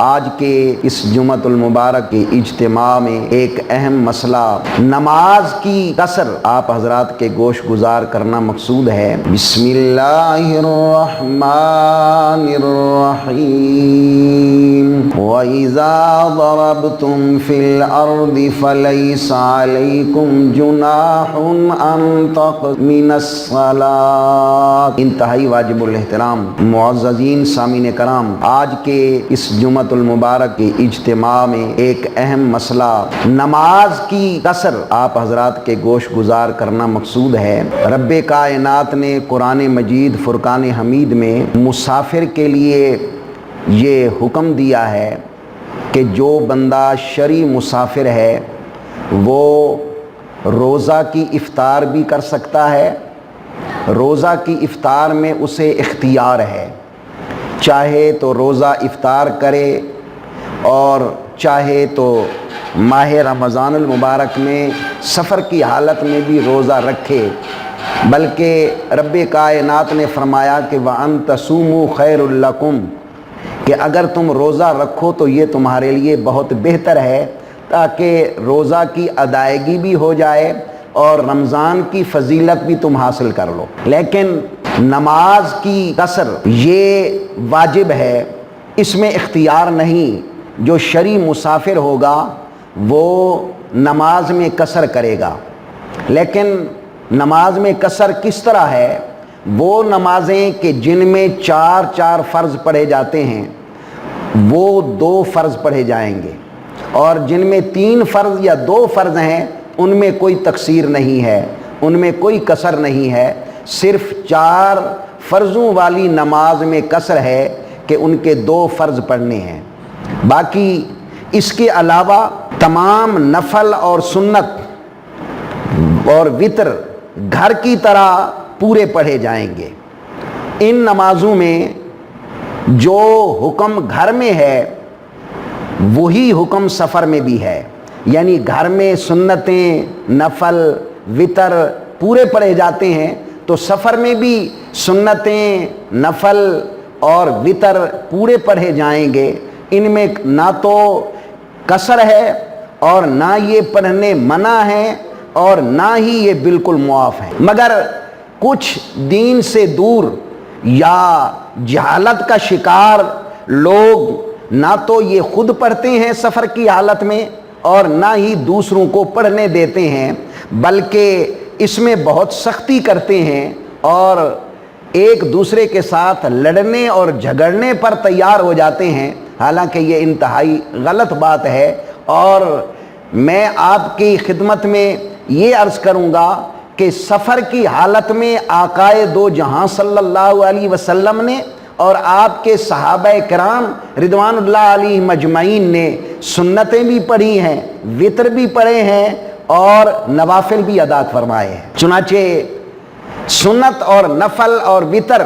آج کے اس جمعۃ المبارک کے اجتماع میں ایک اہم مسئلہ نماز کی قصر آپ حضرات کے گوش گزار کرنا مقصود ہے۔ بسم اللہ الرحمن الرحیم وَإِذَا ضَرَبْتُمْ فِي الْأَرْضِ فَلَيْسَ عَلَيْكُمْ جُنَاحٌ أَن تَقْصُرُوا مِنَ الصَّلَاةِ۔ انتہائی واجب الاحترام معززین سامعین کرام، آج کے اس جمعۃ المبارک کے اجتماع میں ایک اہم مسئلہ نماز کی قصر آپ حضرات کے گوش گزار کرنا مقصود ہے۔ رب کائنات نے قرآن مجید فرقان حمید میں مسافر کے لیے یہ حکم دیا ہے کہ جو بندہ شرعی مسافر ہے وہ روزہ کی افطار بھی کر سکتا ہے۔ روزہ کی افطار میں اسے اختیار ہے، چاہے تو روزہ افطار کرے اور چاہے تو ماہ رمضان المبارک میں سفر کی حالت میں بھی روزہ رکھے، بلکہ رب کائنات نے فرمایا کہ وَأَن تَصُومُوا خَيْرٌ لَكُمْ، کہ اگر تم روزہ رکھو تو یہ تمہارے لیے بہت بہتر ہے، تاکہ روزہ کی ادائیگی بھی ہو جائے اور رمضان کی فضیلت بھی تم حاصل کر لو۔ لیکن نماز کی قصر یہ واجب ہے، اس میں اختیار نہیں۔ جو شرعی مسافر ہوگا وہ نماز میں قصر کرے گا، لیکن نماز میں قصر کس طرح ہے؟ وہ نمازیں کہ جن میں چار فرض پڑھے جاتے ہیں وہ 2 فرض پڑھے جائیں گے، اور جن میں 3 فرض یا 2 فرض ہیں ان میں کوئی تقصیر نہیں ہے، ان میں کوئی قصر نہیں ہے۔ صرف 4 فرضوں والی نماز میں قصر ہے کہ ان کے 2 فرض پڑھنے ہیں، باقی اس کے علاوہ تمام نفل اور سنت اور وتر گھر کی طرح پورے پڑھے جائیں گے۔ ان نمازوں میں جو حکم گھر میں ہے وہی حکم سفر میں بھی ہے، یعنی گھر میں سنتیں نفل وتر پورے پڑھے جاتے ہیں تو سفر میں بھی سنتیں نفل اور وتر پورے پڑھے جائیں گے۔ ان میں نہ تو قصر ہے اور نہ یہ پڑھنے منع ہیں اور نہ ہی یہ بالکل معاف ہیں۔ مگر کچھ دین سے دور یا جہالت کا شکار لوگ نہ تو یہ خود پڑھتے ہیں سفر کی حالت میں اور نہ ہی دوسروں کو پڑھنے دیتے ہیں، بلکہ اس میں بہت سختی کرتے ہیں اور ایک دوسرے کے ساتھ لڑنے اور جھگڑنے پر تیار ہو جاتے ہیں، حالانکہ یہ انتہائی غلط بات ہے۔ اور میں آپ کی خدمت میں یہ عرض کروں گا کہ سفر کی حالت میں آقائے دو جہاں صلی اللہ علیہ وسلم نے اور آپ کے صحابہ کرام رضوان اللہ علیہ مجمعین نے سنتیں بھی پڑھی ہیں، وتر بھی پڑھے ہیں اور نوافل بھی ادا فرمائے ہیں۔ چنانچہ سنت اور نفل اور وتر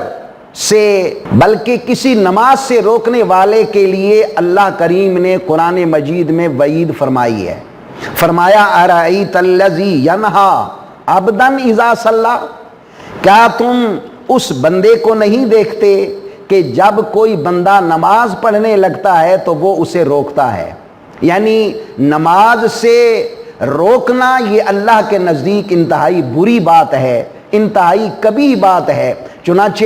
سے بلکہ کسی نماز سے روکنے والے کے لیے اللہ کریم نے قرآن مجید میں وعید فرمائی ہے۔ فرمایا ارأیت الذی ینہا عبدا اذا صلی، کیا تم اس بندے کو نہیں دیکھتے کہ جب کوئی بندہ نماز پڑھنے لگتا ہے تو وہ اسے روکتا ہے؟ یعنی نماز سے روکنا یہ اللہ کے نزدیک انتہائی بری بات ہے، انتہائی کبیح بات ہے۔ چنانچہ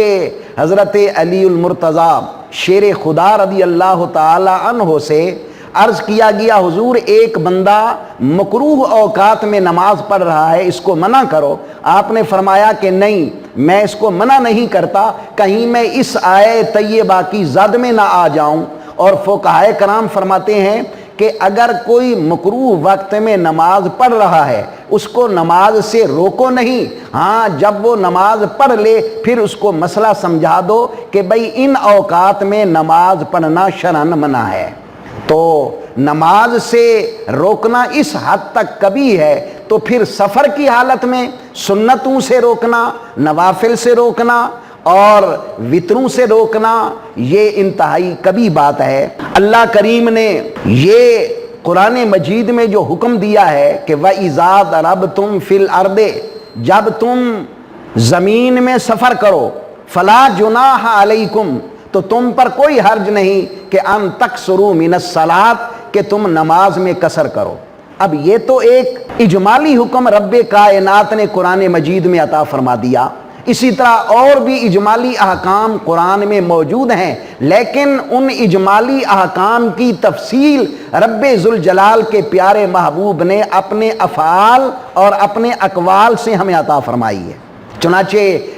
حضرت علی المرتضیٰ شیر خدا رضی اللہ تعالی عنہ سے عرض کیا گیا، حضور ایک بندہ مکروہ اوقات میں نماز پڑھ رہا ہے، اس کو منع کرو۔ آپ نے فرمایا کہ نہیں، میں اس کو منع نہیں کرتا، کہیں میں اس آیے طیبہ کی زد میں نہ آ جاؤں۔ اور فقہائے کرام فرماتے ہیں کہ اگر کوئی مکروہ وقت میں نماز پڑھ رہا ہے اس کو نماز سے روکو نہیں، ہاں جب وہ نماز پڑھ لے پھر اس کو مسئلہ سمجھا دو کہ بھئی ان اوقات میں نماز پڑھنا شرعاً منع ہے۔ تو نماز سے روکنا اس حد تک کبھی ہے، تو پھر سفر کی حالت میں سنتوں سے روکنا، نوافل سے روکنا اور وتروں سے روکنا یہ انتہائی کبھی بات ہے۔ اللہ کریم نے یہ قرآن مجید میں جو حکم دیا ہے کہ وَإِذَا ضَرَبْتُمْ فِي الْأَرْضِ، جب تم زمین میں سفر کرو، فَلَا جُنَاحَ عَلَيْكُمْ، تو تم پر کوئی حرج نہیں کہ ان تکسروا من الصلاۃ، کہ تم نماز میں قصر کرو۔ اب یہ تو ایک اجمالی حکم رب کائنات نے قرآن مجید میں عطا فرما دیا، اسی طرح اور بھی اجمالی احکام قرآن میں موجود ہیں، لیکن ان اجمالی احکام کی تفصیل رب ذوالجلال کے پیارے محبوب نے اپنے افعال اور اپنے اقوال سے ہمیں عطا فرمائی ہے۔ چنانچہ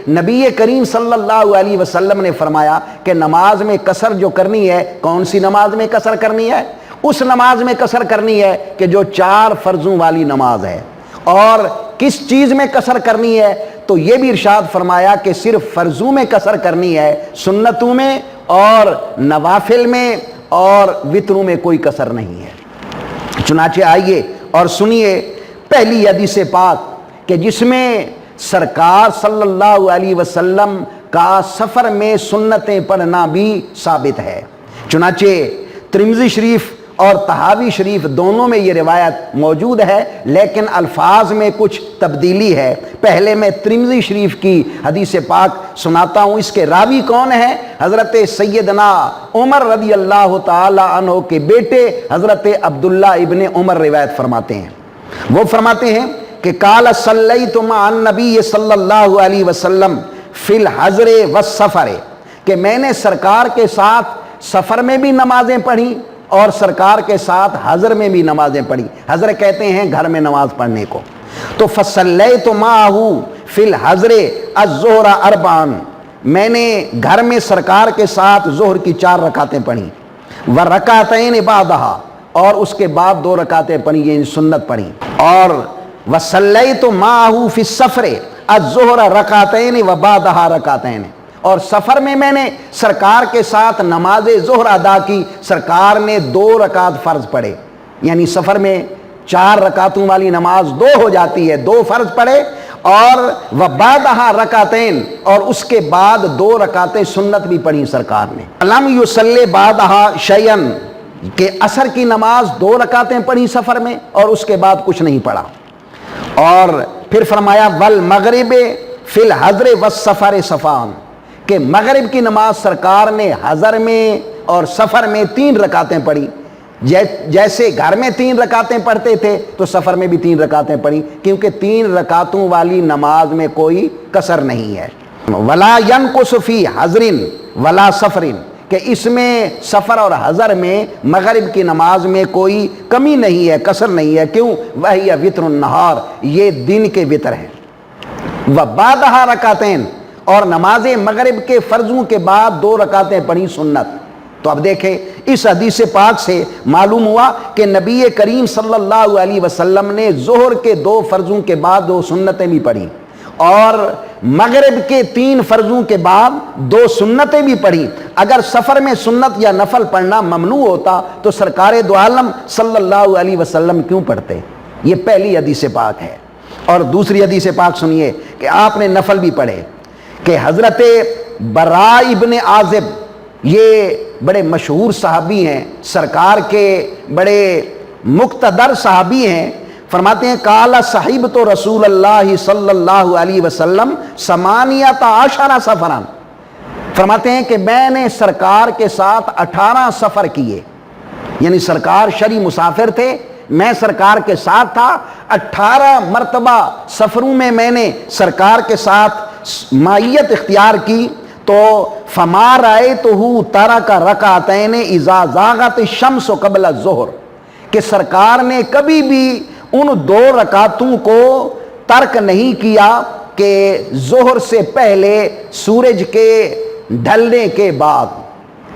نبی کریم صلی اللہ علیہ وسلم نے فرمایا کہ نماز میں قصر جو کرنی ہے، کون سی نماز میں قصر کرنی ہے؟ اس نماز میں قصر کرنی ہے کہ جو 4 فرضوں والی نماز ہے۔ اور کس چیز میں قصر کرنی ہے؟ تو یہ بھی ارشاد فرمایا کہ صرف فرضوں میں قصر کرنی ہے، سنتوں میں اور نوافل میں اور وتروں میں کوئی قصر نہیں ہے۔ چنانچہ آئیے اور سنیے پہلی حدیث پاک کہ جس میں سرکار صلی اللہ علیہ وسلم کا سفر میں سنتیں پڑھنا بھی ثابت ہے۔ چنانچہ ترمذی شریف اور طحاوی شریف دونوں میں یہ روایت موجود ہے، لیکن الفاظ میں کچھ تبدیلی ہے۔ پہلے میں ترمذی شریف کی حدیث پاک سناتا ہوں۔ اس کے راوی کون ہیں؟ حضرت سیدنا عمر رضی اللہ تعالی عنہ کے بیٹے حضرت عبداللہ ابن عمر روایت فرماتے ہیں۔ وہ فرماتے ہیں کہ قال صلیت مع النبی صلی اللہ علیہ وسلم فی الحضر والسفر، کہ میں نے سرکار کے ساتھ سفر میں بھی نمازیں پڑھی اور سرکار کے ساتھ حضر میں بھی نمازیں پڑھی۔ حضر کہتے ہیں گھر میں نماز پڑھنے کو۔ تو فصلیت معہ فی الحضر الظہر 4، میں نے گھر میں سرکار کے ساتھ ظہر کی 4 رکعتیں پڑھی، ورکعتین بعدہا، اور اس کے بعد 2 رکعتیں پڑھی، یہ سنت پڑھی۔ اور وصلیت معہ فی السفر الظہر رکعتین وبعدہا رکعتین، اور سفر میں نے سرکار کے ساتھ نماز ظہر ادا کی، سرکار نے 2 رکعت فرض پڑھے، یعنی سفر میں 4 رکعتوں والی نماز 2 ہو جاتی ہے، 2 فرض پڑھے، اور وبعدہا رکعتین، اور اس کے بعد 2 رکعتیں سنت بھی پڑھی سرکار نے۔ لم یصلی بعدہا شیئا، کہ عصر کی نماز 2 رکعتیں پڑھی سفر میں اور اس کے بعد کچھ نہیں پڑھا۔ اور پھر فرمایا والمغرب فی الحضر والسفر صفان، کہ مغرب کی نماز سرکار نے حضر میں اور سفر میں 3 رکعتیں پڑھی، جیسے گھر میں 3 رکعتیں پڑھتے تھے تو سفر میں بھی 3 رکعتیں پڑھی، کیونکہ 3 رکعتوں والی نماز میں کوئی قصر نہیں ہے۔ ولا ینقص فی حضر ولا سفر، کہ اس میں سفر اور حضر میں مغرب کی نماز میں کوئی کمی نہیں ہے، قصر نہیں ہے۔ کیوں؟ وہی وتر النہار، یہ دن کے وتر ہیں۔ وبعدہا رکعتین، اور نماز مغرب کے فرضوں کے بعد 2 رکعتیں پڑھی سنت۔ تو اب دیکھیں اس حدیث پاک سے معلوم ہوا کہ نبی کریم صلی اللہ علیہ وسلم نے ظہر کے 2 فرضوں کے بعد 2 سنتیں بھی پڑھی، اور مغرب کے 3 فرضوں کے بعد 2 سنتیں بھی پڑھی۔ اگر سفر میں سنت یا نفل پڑھنا ممنوع ہوتا تو سرکار دو عالم صلی اللہ علیہ وسلم کیوں پڑھتے؟ یہ پہلی حدیث پاک ہے۔ اور دوسری حدیث پاک سنیے کہ آپ نے نفل بھی پڑھے، کہ حضرت براء ابن عازب، یہ بڑے مشہور صحابی ہیں، سرکار کے بڑے مقتدر صحابی ہیں، فرماتے ہیں قال صحیبت رسول اللہ صلی اللہ علیہ وسلم 18 سفرا، فرماتے ہیں کہ میں نے سرکار کے ساتھ 18 سفر کیے، یعنی سرکار شرعی مسافر تھے، میں سرکار کے ساتھ تھا، 18 مرتبہ سفروں میں نے سرکار کے ساتھ معیت اختیار کی۔ تو فما رأیتہ ترک رکعتین اذا زاغت الشمس قبل الظہر، کہ سرکار نے کبھی بھی ان 2 رکعتوں کو ترک نہیں کیا کہ ظہر سے پہلے سورج کے ڈھلنے کے بعد،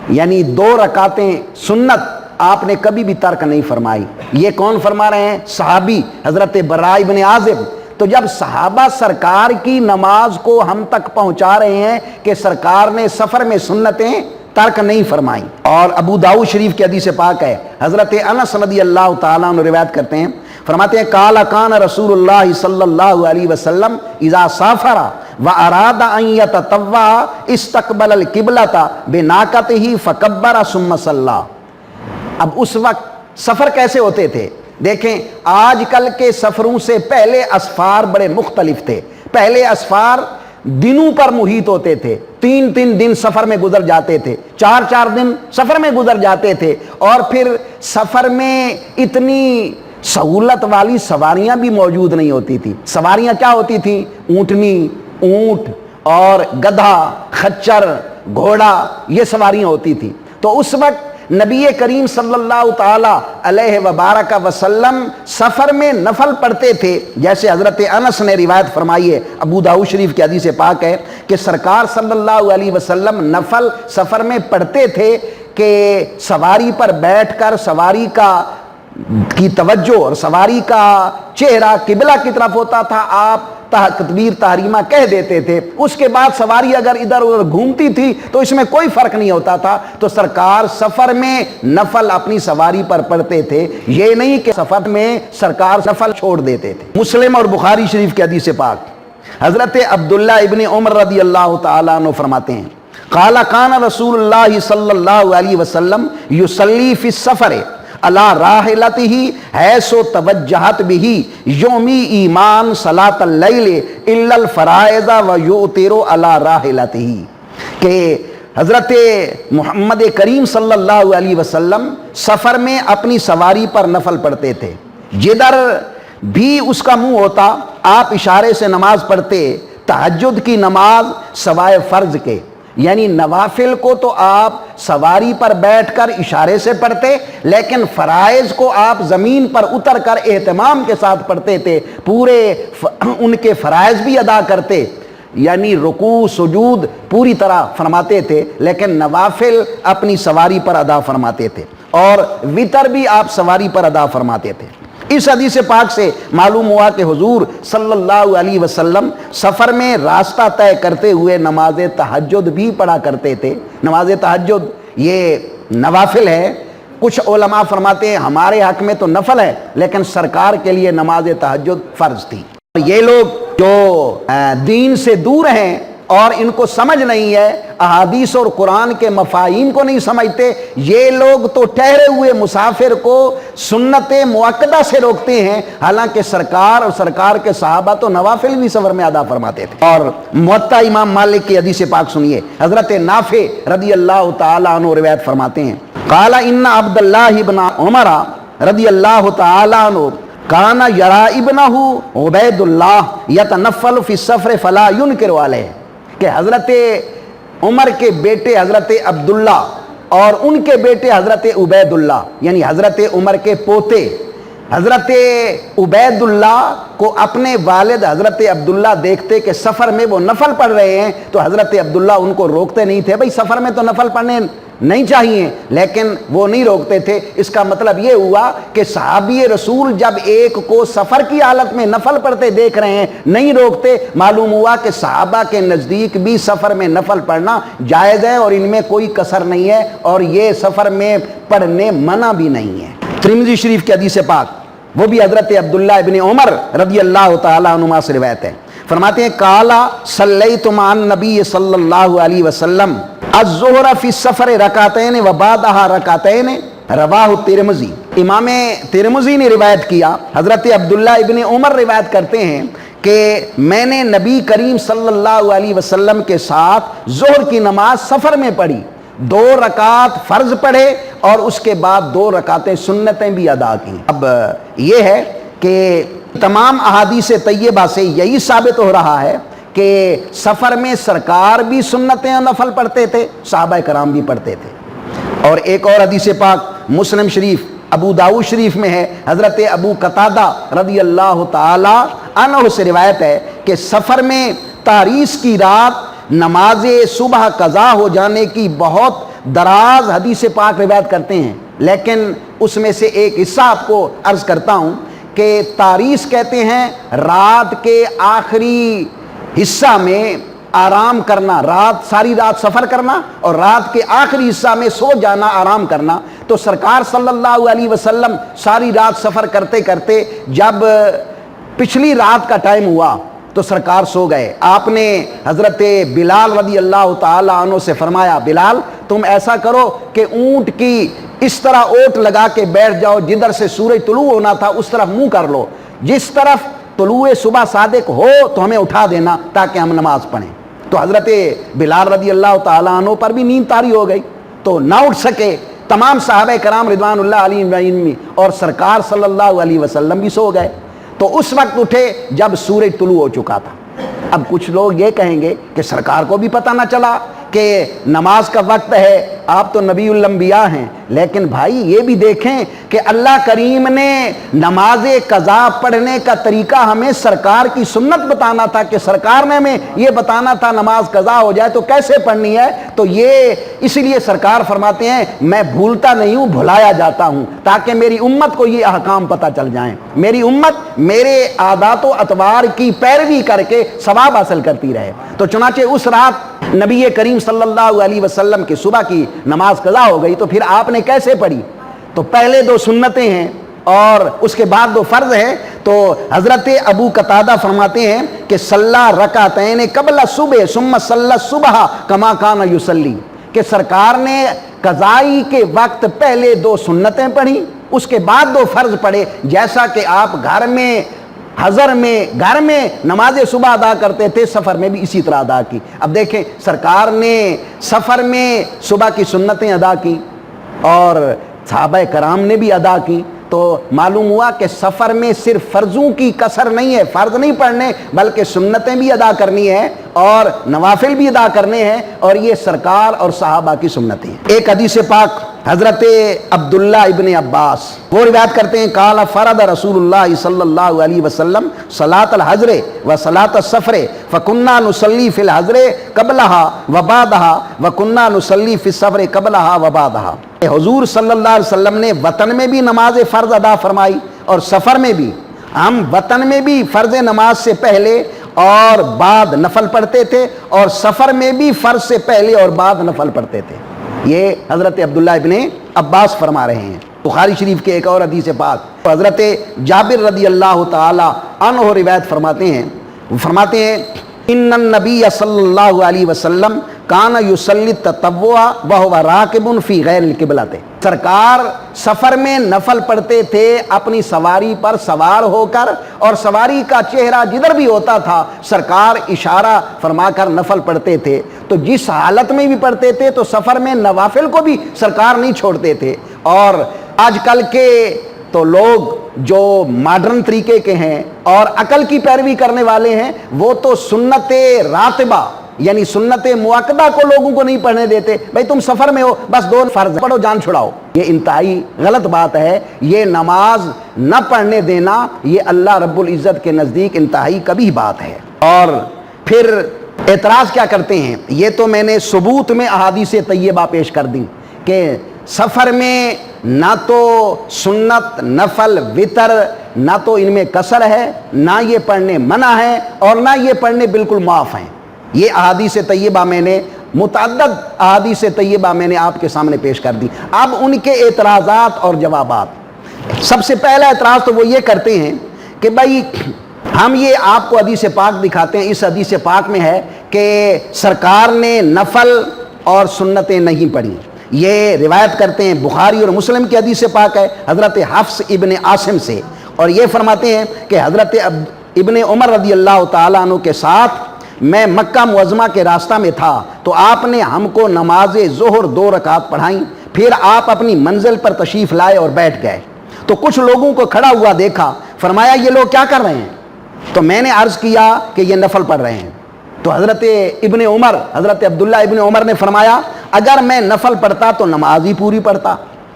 یعنی 2 رکعتیں سنت آپ نے کبھی بھی ترک نہیں فرمائی۔ یہ کون فرما رہے ہیں؟ صحابی حضرت براء بن عازب۔ تو جب صحابہ سرکار کی نماز کو ہم تک پہنچا رہے ہیں کہ سرکار نے سفر میں سنتیں ترک نہیں فرمائیں۔ اور ابو داؤد شریف کی حدیث پاک ہے، حضرت انس رضی اللہ تعالیٰ عنہ روایت کرتے ہیں، فرماتے ہیں قال کان رسول اللہ صلی اللہ علیہ وسلم اذا سافر واراد ان یتطوع استقبل القبلۃ بناقتہ فکبر ثم صلی۔ اب اس وقت سفر کیسے ہوتے تھے؟ دیکھیں آج کل کے سفروں سے پہلے اسفار بڑے مختلف تھے۔ پہلے اسفار دنوں پر محیط ہوتے تھے، 3 دن سفر میں گزر جاتے تھے، 4 دن سفر میں گزر جاتے تھے، اور پھر سفر میں اتنی سہولت والی سواریاں بھی موجود نہیں ہوتی تھی۔ سواریاں کیا ہوتی تھیں؟ اونٹنی، اونٹ اور گدھا، خچر، گھوڑا، یہ سواریاں ہوتی تھی۔ تو اس وقت نبی کریم صلی اللہ تعالی علیہ وبارک وسلم سفر میں نفل پڑھتے تھے، جیسے حضرت انس نے روایت فرمائی ہے، ابو داؤد شریف کی حدیث پاک ہے کہ سرکار صلی اللہ علیہ وسلم نفل سفر میں پڑھتے تھے کہ سواری پر بیٹھ کر سواری کی توجہ اور سواری کا چہرہ قبلہ کی طرف ہوتا تھا، آپ تکبیر تحریمہ کہہ دیتے تھے، اس کے بعد سواری اگر ادھر ادھر گھومتی تھی تو اس میں کوئی فرق نہیں ہوتا تھا۔ تو سرکار سفر میں نفل اپنی سواری پر پڑھتے تھے، یہ نہیں کہ سفر میں سرکار نفل چھوڑ دیتے تھے۔ مسلم اور بخاری شریف کی حدیث پاک، حضرت عبداللہ ابن عمر رضی اللہ تعالیٰ عنہ فرماتے ہیں، قال کان رسول اللہ صلی اللہ علیہ وسلم یصلی فی السفر علی راحلتہ حیث توجہت بہ یومی ایمان صلاۃ اللیل الا الفرائض ویؤتر علی راحلتہ، کہ حضرت محمد کریم صلی اللہ علیہ وسلم سفر میں اپنی سواری پر نفل پڑھتے تھے، جدھر بھی اس کا منہ ہوتا آپ اشارے سے نماز پڑھتے، تہجد کی نماز سوائے فرض کے، یعنی نوافل کو تو آپ سواری پر بیٹھ کر اشارے سے پڑھتے، لیکن فرائض کو آپ زمین پر اتر کر اہتمام کے ساتھ پڑھتے تھے، پورے ان کے فرائض بھی ادا کرتے، یعنی رکوع سجود پوری طرح فرماتے تھے، لیکن نوافل اپنی سواری پر ادا فرماتے تھے، اور وتر بھی آپ سواری پر ادا فرماتے تھے۔ اس حدیث پاک سے معلوم ہوا کہ حضور صلی اللہ علیہ وسلم سفر میں راستہ طے کرتے ہوئے نماز تہجد بھی پڑھا کرتے تھے۔ نماز تہجد یہ نوافل ہے، کچھ علماء فرماتے ہیں ہمارے حق میں تو نفل ہے، لیکن سرکار کے لیے نماز تہجد فرض تھی۔ یہ لوگ جو دین سے دور ہیں اور ان کو سمجھ نہیں ہے، احادیث اور قرآن کے مفاہیم کو نہیں سمجھتے، یہ لوگ تو ٹھہرے ہوئے مسافر کو سنت مؤکدہ سے روکتے ہیں، حالانکہ سرکار اور سرکار کے صحابہ تو نوافل بھی سفر میں ادا فرماتے تھے۔ اور موطا امام مالک کی حدیث پاک سنیے، حضرت نافع رضی اللہ تعالی عنہ روایت فرماتے ہیں، قال ان عبد اللہ ابن عمر رضی اللہ تعالی عنہ کان یرا ابنہ عبید اللہ یتنفل فی السفر فلا ینکر علیہ، کہ حضرت عمر کے بیٹے حضرت عبداللہ اور ان کے بیٹے حضرت عبید اللہ، یعنی حضرت عمر کے پوتے حضرت عبید اللہ کو اپنے والد حضرت عبداللہ دیکھتے کہ سفر میں وہ نفل پڑھ رہے ہیں، تو حضرت عبداللہ ان کو روکتے نہیں تھے، بھئی سفر میں تو نفل پڑھنے نہیں چاہیے، لیکن وہ نہیں روکتے تھے۔ اس کا مطلب یہ ہوا کہ صحابی رسول جب ایک کو سفر کی حالت میں نفل پڑھتے دیکھ رہے ہیں نہیں روکتے، معلوم ہوا کہ صحابہ کے نزدیک بھی سفر میں نفل پڑھنا جائز ہے، اور ان میں کوئی کسر نہیں ہے، اور یہ سفر میں پڑھنے منع بھی نہیں ہے۔ ترمذی شریف کی حدیث پاک، وہ بھی حضرت عبداللہ ابن عمر رضی اللہ تعالی عنہما سے روایت ہے، فرماتے ہیں قالا صلیت مع النبی صلی اللہ علیہ وسلم الظہر فی السفر رکعتین و بعدہا رکعتین، رواہ ترمذی۔ امام ترمذی نے روایت کیا، حضرت عبداللہ ابن عمر روایت کرتے ہیں کہ میں نے نبی کریم صلی اللہ علیہ وسلم کے ساتھ ظہر کی نماز سفر میں پڑھی، 2 رکعت فرض پڑھے اور اس کے بعد 2 رکعتیں سنتیں بھی ادا کی۔ اب یہ ہے کہ تمام احادیث طیبہ سے یہی ثابت ہو رہا ہے کہ سفر میں سرکار بھی سنتیں اور نفل پڑھتے تھے، صحابہ کرام بھی پڑھتے تھے۔ اور ایک اور حدیث پاک مسلم شریف ابو داؤد شریف میں ہے، حضرت ابو قتادہ رضی اللہ تعالی عنہ سے روایت ہے کہ سفر میں تاریس کی رات نماز صبح قضا ہو جانے کی بہت دراز حدیث پاک روایت کرتے ہیں، لیکن اس میں سے ایک حصہ آپ کو عرض کرتا ہوں کہ تاریس کہتے ہیں رات کے آخری حصہ میں آرام کرنا، ساری رات سفر کرنا اور رات کے آخری حصہ میں سو جانا، آرام کرنا۔ تو سرکار صلی اللہ علیہ وسلم ساری رات سفر کرتے کرتے جب پچھلی رات کا ٹائم ہوا تو سرکار سو گئے۔ آپ نے حضرت بلال رضی اللہ تعالی عنہ سے فرمایا، بلال تم ایسا کرو کہ اونٹ کی اس طرح اوٹ لگا کے بیٹھ جاؤ، جدھر سے سورج طلوع ہونا تھا اس طرف منہ کر لو، جس طرف طلوع صبح صادق ہو تو ہمیں اٹھا دینا تاکہ ہم نماز پڑھیں۔ تو حضرت بلال رضی اللہ تعالیٰ عنہ پر بھی نیند طاری ہو گئی تو نہ اٹھ سکے، تمام صحابہ کرام رضوان اللہ علیہم اور سرکار صلی اللہ علیہ وسلم بھی سو گئے، تو اس وقت اٹھے جب سورج طلوع ہو چکا تھا۔ اب کچھ لوگ یہ کہیں گے کہ سرکار کو بھی پتہ نہ چلا کہ نماز کا وقت ہے، آپ تو نبی الانبیاء ہیں، لیکن بھائی یہ بھی دیکھیں کہ اللہ کریم نے نماز قضا پڑھنے کا طریقہ ہمیں سرکار کی سنت بتانا تھا، کہ سرکار نے ہمیں یہ بتانا تھا نماز قضا ہو جائے تو کیسے پڑھنی ہے، تو یہ اسی لیے سرکار فرماتے ہیں میں بھولتا نہیں ہوں، بھلایا جاتا ہوں، تاکہ میری امت کو یہ احکام پتہ چل جائیں، میری امت میرے عادات و اطوار کی پیروی کر کے ثواب حاصل کرتی رہے۔ تو چنانچہ اس رات نبی کریم صلی اللہ علیہ وسلم کی صبح کی نماز قضا ہو گئی، تو پھر آپ نے کیسے پڑھی؟ تو پہلے 2 سنتیں ہیں اور اس کے بعد 2 فرض ہیں۔ تو حضرت ابو قتادہ فرماتے ہیں کہ صلی رکعتین قبل صبح ثم صلی الصبح کما کان یصلی، کہ سرکار نے قضائی کے وقت پہلے 2 سنتیں پڑھی، اس کے بعد 2 فرض پڑھے، جیسا کہ آپ گھر میں حضر میں گھر میں نماز صبح ادا کرتے تھے، سفر میں بھی اسی طرح ادا کی۔ اب دیکھیں سرکار نے سفر میں صبح کی سنتیں ادا کی اور صحابہ کرام نے بھی ادا کی، تو معلوم ہوا کہ سفر میں صرف فرضوں کی کثر نہیں ہے، فرض نہیں پڑھنے بلکہ سنتیں بھی ادا کرنی ہے اور نوافل بھی ادا کرنے ہیں، اور یہ سرکار اور صحابہ کی سنتیں ہیں۔ ایک حدیث پاک حضرت عبداللہ ابن عباس وہ روایت کرتے ہیں قال فرض رسول اللہ صلی اللہ علیہ وسلم صلاۃ الحضر و صلاۃ السفر فکنا نصلی فی الحضر قبلها و بعدها وکنا نصلی فی السفر قبلها و بعدها۔ حضور صلی اللہ علیہ وسلم نے وطن میں بھی نماز فرض ادا فرمائی اور سفر میں بھی۔ ہم وطن میں بھی فرض نماز سے پہلے اور بعد نفل پڑھتے تھے اور سفر میں بھی فرض سے پہلے اور بعد نفل پڑھتے تھے۔ یہ حضرت عبداللہ ابن عباس فرما رہے ہیں۔ بخاری شریف کے ایک اور حدیث پاک حضرت جابر رضی اللہ تعالی عنہ روایت فرماتے ہیں، ان النبی صلی اللہ علیہ وسلم کان یصلی التطوع وهو راکب فی غیر القبلۃ، سرکار سفر میں نفل پڑھتے تھے اپنی سواری پر سوار ہو کر، اور سواری کا چہرہ جدھر بھی ہوتا تھا سرکار اشارہ فرما کر نفل پڑھتے تھے۔ تو جس حالت میں بھی پڑھتے تھے تو سفر میں نوافل کو بھی سرکار نہیں چھوڑتے تھے۔ اور آج کل کے تو لوگ جو ماڈرن طریقے کے ہیں اور عقل کی پیروی کرنے والے ہیں، وہ تو سنت راتبہ یعنی سنت مؤکدہ کو لوگوں کو نہیں پڑھنے دیتے، بھائی تم سفر میں ہو بس 2 فرض پڑھو جان چھڑاؤ۔ یہ انتہائی غلط بات ہے، یہ نماز نہ پڑھنے دینا یہ اللہ رب العزت کے نزدیک انتہائی کبیح بات ہے۔ اور پھر اعتراض کیا کرتے ہیں، یہ تو میں نے ثبوت میں احادیث طیبہ پیش کر دی کہ سفر میں نہ تو سنت نفل وطر نہ تو ان میں قصر ہے، نہ یہ پڑھنے منع ہے اور نہ یہ پڑھنے بالکل معاف ہیں۔ یہ احادیث طیبہ میں نے متعدد احادیث طیبہ میں نے آپ کے سامنے پیش کر دی۔ اب ان کے اعتراضات اور جوابات، سب سے پہلا اعتراض تو وہ یہ کرتے ہیں کہ بھائی ہم یہ آپ کو حدیث پاک دکھاتے ہیں، اس حدیث پاک میں ہے کہ سرکار نے نفل اور سنتیں نہیں پڑھی۔ یہ روایت کرتے ہیں بخاری اور مسلم کی حدیث پاک ہے حضرت حفص ابن عاصم سے، اور یہ فرماتے ہیں کہ حضرت ابن عمر رضی اللہ تعالیٰ عنہ کے ساتھ میں مکہ معظمہ کے راستہ میں تھا تو آپ نے ہم کو نماز ظہر 2 رکعت پڑھائیں، پھر آپ اپنی منزل پر تشریف لائے اور بیٹھ گئے، تو کچھ لوگوں کو کھڑا ہوا دیکھا، فرمایا یہ لوگ کیا کر رہے ہیں؟ تو میں نے عرض کیا کہ یہ نفل پڑھ رہے ہیں۔ تو حضرت عبداللہ ابن عمر نے فرمایا اگر میں نفل پڑھتا تو نماز ہی پوری پڑھتا،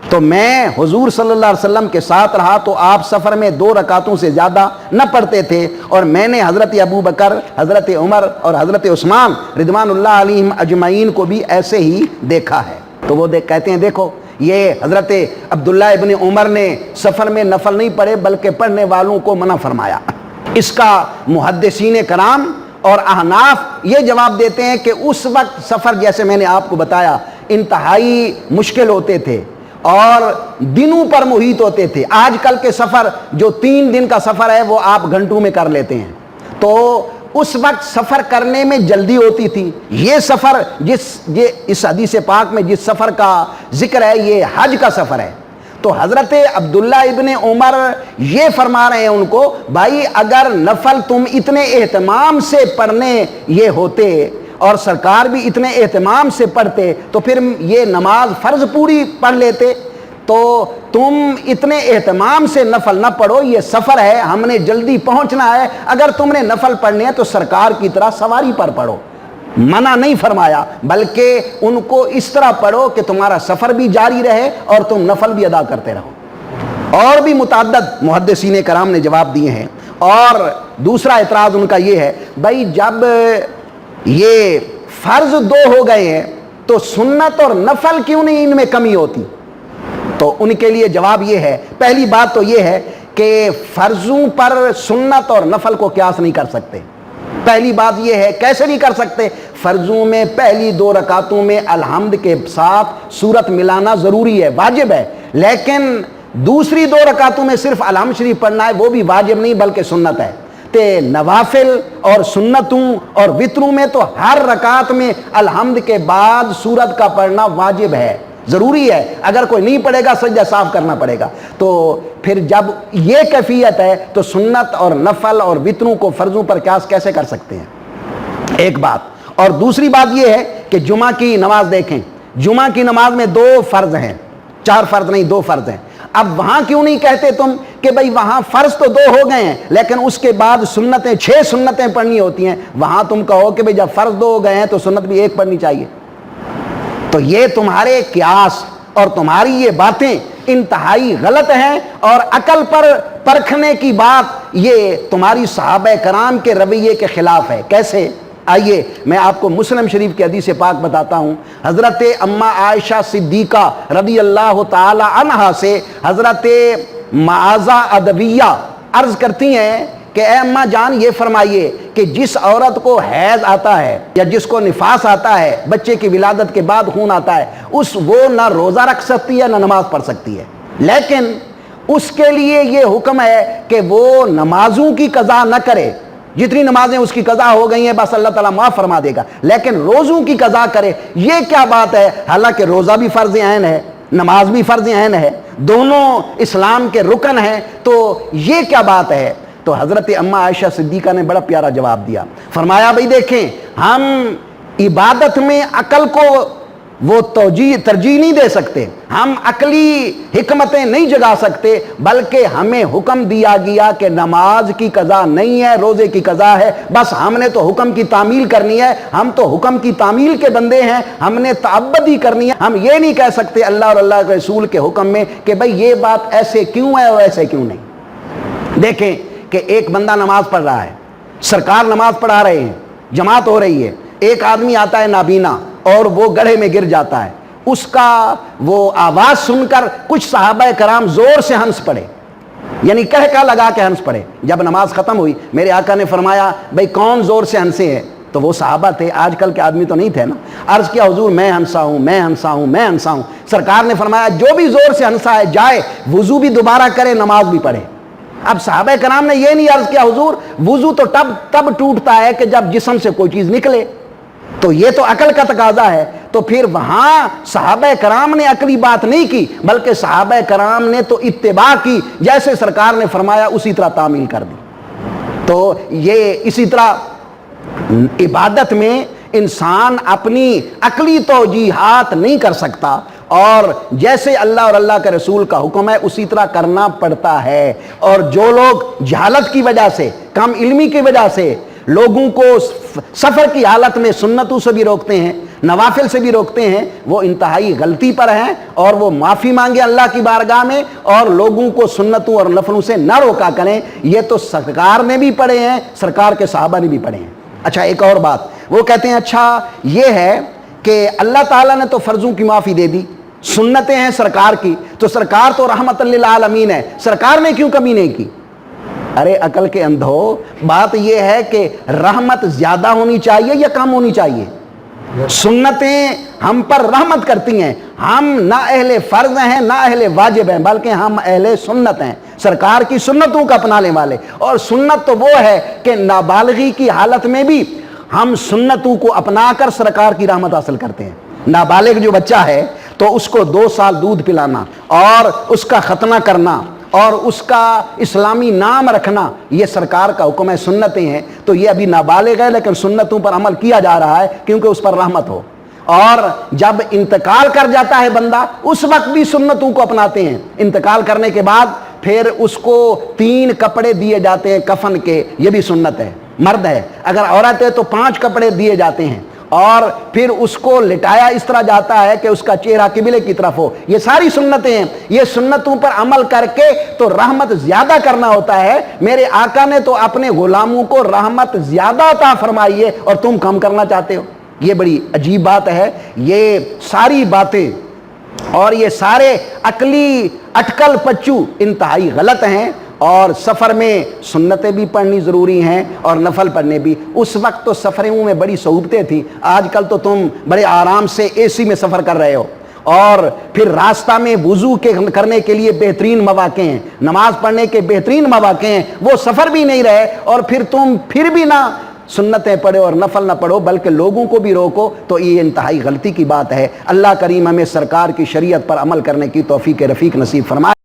تو میں حضور صلی اللہ علیہ وسلم کے ساتھ رہا تو آپ سفر میں 2 رکعتوں سے زیادہ نہ پڑھتے تھے، اور میں نے حضرت ابو بکر، حضرت عمر اور حضرت عثمان رضوان اللہ علیہم اجمعین کو بھی ایسے ہی دیکھا ہے۔ تو وہ کہتے ہیں دیکھو یہ حضرت عبداللہ ابن عمر نے سفر میں نفل نہیں پڑھے بلکہ پڑھنے والوں کو منع فرمایا۔ اس کا محدثین کرام اور احناف یہ جواب دیتے ہیں کہ اس وقت سفر جیسے میں نے آپ کو بتایا انتہائی مشکل ہوتے تھے اور دنوں پر محیط ہوتے تھے۔ آج کل کے سفر جو 3 دن کا سفر ہے وہ آپ گھنٹوں میں کر لیتے ہیں، تو اس وقت سفر کرنے میں جلدی ہوتی تھی۔ یہ سفر اس حدیث پاک میں جس سفر کا ذکر ہے یہ حج کا سفر ہے۔ تو حضرت عبداللہ ابن عمر یہ فرما رہے ہیں ان کو، بھائی اگر نفل تم اتنے اہتمام سے پڑھنے یہ ہوتے اور سرکار بھی اتنے اہتمام سے پڑھتے تو پھر یہ نماز فرض پوری پڑھ لیتے. تو تم اتنے اہتمام سے نفل نہ پڑھو، یہ سفر ہے، ہم نے جلدی پہنچنا ہے. اگر تم نے نفل پڑھنے ہیں تو سرکار کی طرح سواری پر پڑھو. منع نہیں فرمایا، بلکہ ان کو اس طرح پڑھو کہ تمہارا سفر بھی جاری رہے اور تم نفل بھی ادا کرتے رہو. اور بھی متعدد محدثین کرام نے جواب دیے ہیں. اور دوسرا اعتراض ان کا یہ ہے، بھائی جب یہ فرض 2 ہو گئے ہیں تو سنت اور نفل کیوں نہیں ان میں کمی ہوتی؟ تو ان کے لیے جواب یہ ہے، پہلی بات تو یہ ہے کہ فرضوں پر سنت اور نفل کو قیاس نہیں کر سکتے. پہلی بات یہ ہے، کیسے نہیں کر سکتے؟ فرضوں میں پہلی 2 رکعتوں میں الحمد کے ساتھ سورت ملانا ضروری ہے، واجب ہے. لیکن دوسری 2 رکعتوں میں صرف الحمد شریف پڑھنا ہے، وہ بھی واجب نہیں بلکہ سنت ہے. تے نوافل اور سنتوں اور وتروں میں تو ہر رکعت میں الحمد کے بعد سورت کا پڑھنا واجب ہے، ضروری ہے. اگر کوئی نہیں پڑھے گا سجدہ صاف کرنا پڑے گا. تو پھر جب یہ کیفیت ہے تو سنت اور نفل اور وتروں کو فرضوں پر قیاس کیسے کر سکتے ہیں؟ ایک بات. اور دوسری بات یہ ہے کہ جمعہ کی نماز دیکھیں، جمعہ کی نماز میں 2 فرض ہیں، 4 فرض نہیں 2 فرض ہیں. اب وہاں کیوں نہیں کہتے تم کہ بھئی وہاں فرض تو 2 ہو گئے ہیں لیکن اس کے بعد سنتیں 6 سنتیں پڑھنی ہوتی ہیں؟ وہاں تم کہو کہ بھئی جب فرض 2 ہو گئے ہیں تو سنت بھی 1 پڑھنی چاہیے. تو یہ تمہارے قیاس اور تمہاری یہ باتیں انتہائی غلط ہیں، اور عقل پر پرکھنے کی بات یہ تمہاری صحابہ کرام کے رویے کے خلاف ہے. کیسے؟ آئیے میں آپ کو مسلم شریف کی حدیث پاک بتاتا ہوں. حضرت اما عائشہ صدیقہ رضی اللہ تعالی عنہا سے حضرت معاذہ ادویہ عرض کرتی ہیں کہ اے اماں جان یہ فرمائیے کہ جس عورت کو حیض آتا ہے یا جس کو نفاس آتا ہے، بچے کی ولادت کے بعد خون آتا ہے، وہ نہ روزہ رکھ سکتی ہے نہ نماز پڑھ سکتی ہے. لیکن اس کے لیے یہ حکم ہے کہ وہ نمازوں کی قضا نہ کرے. جتنی نمازیں اس کی قضا ہو گئی ہیں بس اللہ تعالیٰ معاف فرما دے گا، لیکن روزوں کی قضا کرے. یہ کیا بات ہے؟ حالانکہ روزہ بھی فرض عین ہے، نماز بھی فرض عین ہے، دونوں اسلام کے رکن ہیں. تو یہ کیا بات ہے؟ تو حضرت اما عائشہ صدیقہ نے بڑا پیارا جواب دیا. فرمایا بھئی دیکھیں، ہم عبادت میں عقل کو وہ ترجیح نہیں دے سکتے، ہم عقلی حکمتیں نہیں جگا سکتے، بلکہ ہمیں حکم دیا گیا کہ نماز کی قضا نہیں ہے، روزے کی قضا ہے. بس ہم نے تو حکم کی تعمیل کرنی ہے، ہم تو حکم کی تعمیل کے بندے ہیں، ہم نے تعبدی کرنی ہے. ہم یہ نہیں کہہ سکتے اللہ اور اللہ کے رسول کے حکم میں کہ بھئی یہ بات ایسے کیوں ہے اور ایسے کیوں نہیں. دیکھیں کہ ایک بندہ نماز پڑھ رہا ہے، سرکار نماز پڑھا رہے ہیں، جماعت ہو رہی ہے، ایک آدمی آتا ہے نابینا اور وہ گڑھے میں گر جاتا ہے. اس کا وہ آواز سن کر کچھ صحابہ کرام زور سے ہنس پڑے، یعنی کہہ لگا کے ہنس پڑے. جب نماز ختم ہوئی میرے آقا نے فرمایا بھئی کون زور سے ہنسے ہیں؟ تو وہ صحابہ تھے، آج کل کے آدمی تو نہیں تھے نا. عرض کیا حضور میں ہنسا ہوں، میں ہنسا ہوں، میں ہنسا ہوں. سرکار نے فرمایا جو بھی زور سے ہنسا ہے جائے وضو بھی دوبارہ کرے، نماز بھی پڑھے. اب صحابہ کرام نے یہ نہیں عرض کیا حضور وضو تو تب ٹوٹتا ہے کہ جب جسم سے کوئی چیز نکلے، تو یہ تو عقل کا تقاضا ہے. تو پھر وہاں صحابہ کرام نے عقلی بات نہیں کی بلکہ صحابہ کرام نے تو اتباع کی، جیسے سرکار نے فرمایا اسی طرح تعمیل کر دی. تو یہ اسی طرح عبادت میں انسان اپنی عقلی توجیحات نہیں کر سکتا، اور جیسے اللہ اور اللہ کے رسول کا حکم ہے اسی طرح کرنا پڑتا ہے. اور جو لوگ جہالت کی وجہ سے، کم علمی کی وجہ سے لوگوں کو سفر کی حالت میں سنتوں سے بھی روکتے ہیں، نوافل سے بھی روکتے ہیں، وہ انتہائی غلطی پر ہیں. اور وہ معافی مانگے اللہ کی بارگاہ میں اور لوگوں کو سنتوں اور نفلوں سے نہ روکا کریں. یہ تو سرکار نے بھی پڑھے ہیں، سرکار کے صحابہ نے بھی پڑھے ہیں. اچھا ایک اور بات وہ کہتے ہیں، اچھا یہ ہے کہ اللہ تعالیٰ نے تو فرضوں کی معافی دے دی، سنتیں ہیں سرکار کی، تو سرکار تو رحمت للعالمین ہے، سرکار نے کیوں کمی نہیں کی؟ ارے عقل کے اندھو، بات یہ ہے کہ رحمت زیادہ ہونی چاہیے یا کم ہونی چاہیے؟ سنتیں ہم پر رحمت کرتی ہیں، ہم نہ اہل فرض ہیں نہ اہل واجب ہیں بلکہ ہم اہل سنت ہیں، سرکار کی سنتوں کا اپنانے والے. اور سنت تو وہ ہے کہ نابالغی کی حالت میں بھی ہم سنتوں کو اپنا کر سرکار کی رحمت حاصل کرتے ہیں. نابالغ جو بچہ ہے تو اس کو 2 سال دودھ پلانا اور اس کا ختنہ کرنا اور اس کا اسلامی نام رکھنا یہ سرکار کا حکم ہے، سنتیں ہیں، تو یہ ابھی نابالغ ہے لیکن سنتوں پر عمل کیا جا رہا ہے کیونکہ اس پر رحمت ہو۔ اور جب انتقال کر جاتا ہے بندہ اس وقت بھی سنتوں کو اپناتے ہیں، انتقال کرنے کے بعد پھر اس کو 3 کپڑے دیے جاتے ہیں کفن کے، یہ بھی سنت ہے، مرد ہے، اگر عورت ہے تو 5 کپڑے دیے جاتے ہیں، اور پھر اس کو لٹایا اس طرح جاتا ہے کہ اس کا چہرہ قبلے کی طرف ہو، یہ ساری سنتیں ہیں۔ یہ سنتوں پر عمل کر کے تو رحمت زیادہ کرنا ہوتا ہے۔ میرے آقا نے تو اپنے غلاموں کو رحمت زیادہ عطا فرمائی ہے اور تم کم کرنا چاہتے ہو، یہ بڑی عجیب بات ہے۔ یہ ساری باتیں اور یہ سارے عقلی اٹکل پچو انتہائی غلط ہیں، اور سفر میں سنتیں بھی پڑھنی ضروری ہیں اور نفل پڑھنے بھی۔ اس وقت تو سفروں میں بڑی سہولتیں تھیں، آج کل تو تم بڑے آرام سے اے سی میں سفر کر رہے ہو، اور پھر راستہ میں وضو کرنے کے لیے بہترین مواقع ہیں، نماز پڑھنے کے بہترین مواقع ہیں، وہ سفر بھی نہیں رہے، اور پھر تم پھر بھی نہ سنتیں پڑھو اور نفل نہ پڑھو بلکہ لوگوں کو بھی روکو، تو یہ انتہائی غلطی کی بات ہے۔ اللہ کریم ہمیں سرکار کی شریعت پر عمل کرنے کی توفیق رفیق نصیب فرمائے۔